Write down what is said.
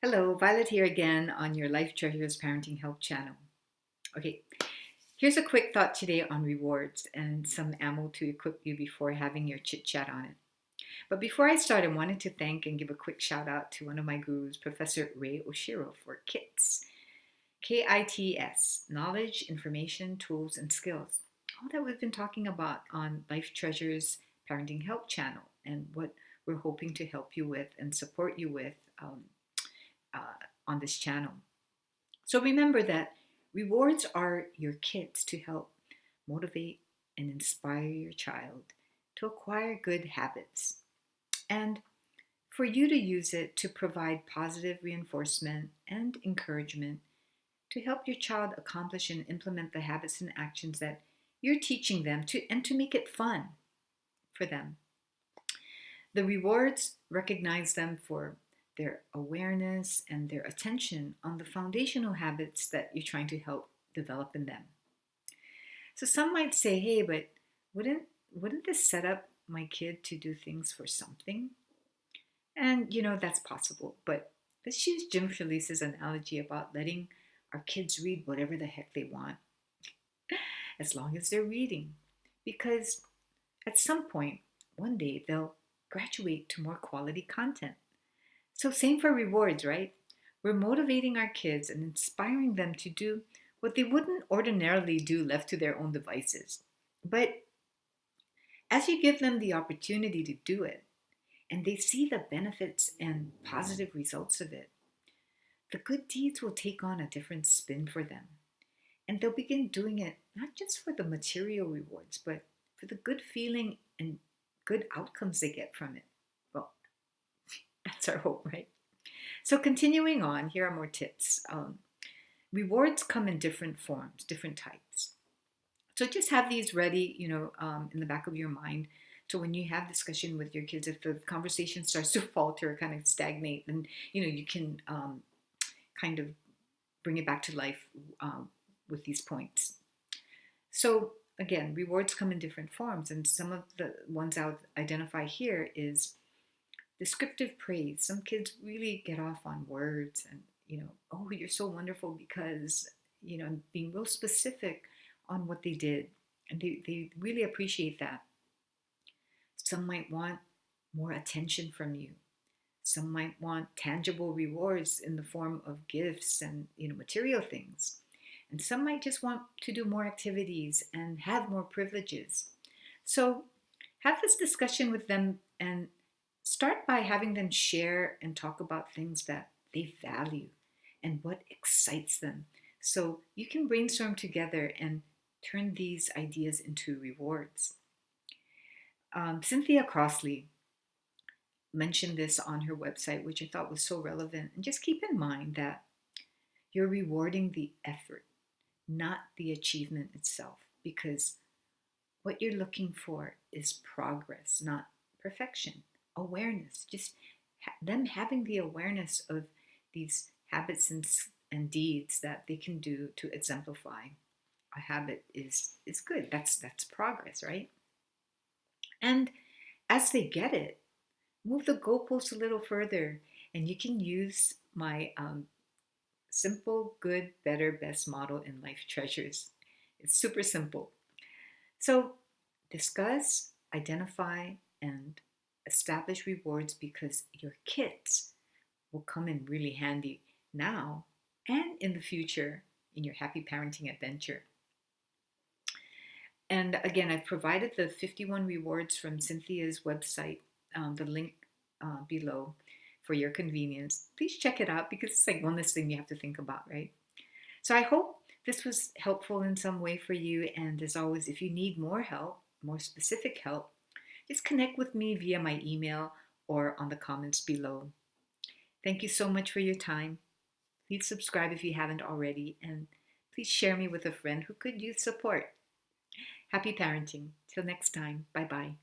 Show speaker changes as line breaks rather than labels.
Hello, Violet here again on your Life Treasures Parenting Help channel. Okay, here's a quick thought today on rewards and some ammo to equip you before having your chit chat on it. But before I start, I wanted to thank and give a quick shout out to one of my gurus, Professor Ray Oshiro, for KITS. KITS, Knowledge, Information, Tools, and Skills. All that we've been talking about on Life Treasures Parenting Help channel and what we're hoping to help you with and support you with on this channel. So remember that rewards are your kits to help motivate and inspire your child to acquire good habits and for you to use it to provide positive reinforcement and encouragement to help your child accomplish and implement the habits and actions that you're teaching them to make it fun for them. The rewards recognize them for their awareness and their attention on the foundational habits that you're trying to help develop in them. So some might say, hey, but wouldn't this set up my kid to do things for something? And that's possible, but let's use Jim Felice's analogy about letting our kids read whatever the heck they want, as long as they're reading, because at some point, one day, they'll graduate to more quality content. So same for rewards, right? We're motivating our kids and inspiring them to do what they wouldn't ordinarily do left to their own devices. But as you give them the opportunity to do it, and they see the benefits and positive results of it, the good deeds will take on a different spin for them. And they'll begin doing it not just for the material rewards, but for the good feeling and good outcomes they get from it. Well, that's our hope, right? So continuing on, here are more tips. Rewards come in different forms, different types. So just have these ready, in the back of your mind. So when you have discussion with your kids, if the conversation starts to falter, kind of stagnate, then you can kind of bring it back to life with these points. So again, rewards come in different forms, and some of the ones I'll identify here is descriptive praise. Some kids really get off on words and, oh, you're so wonderful because, being real specific on what they did. And they really appreciate that. Some might want more attention from you. Some might want tangible rewards in the form of gifts and, material things. And some might just want to do more activities and have more privileges. So have this discussion with them and start by having them share and talk about things that they value and what excites them. So you can brainstorm together and turn these ideas into rewards. Cynthia Crossley mentioned this on her website, which I thought was so relevant. And just keep in mind that you're rewarding the effort, not the achievement itself, because what you're looking for is progress, not perfection. Awareness, just them having the awareness of these habits and deeds that they can do to exemplify a habit is good. That's progress, right? And as they get it, move the goalposts a little further, and you can use my simple, good, better, best model in Life Treasures. It's super simple. So discuss, identify, and establish rewards because your kits will come in really handy now and in the future in your happy parenting adventure. And again, I've provided the 51 rewards from Cynthia's website, the link below for your convenience. Please check it out because it's like one less thing you have to think about, right? So I hope this was helpful in some way for you. And as always, if you need more help, more specific help, just connect with me via my email or on the comments below. Thank you so much for your time. Please subscribe if you haven't already, and please share me with a friend who could use support. Happy parenting. Till next time. Bye-bye.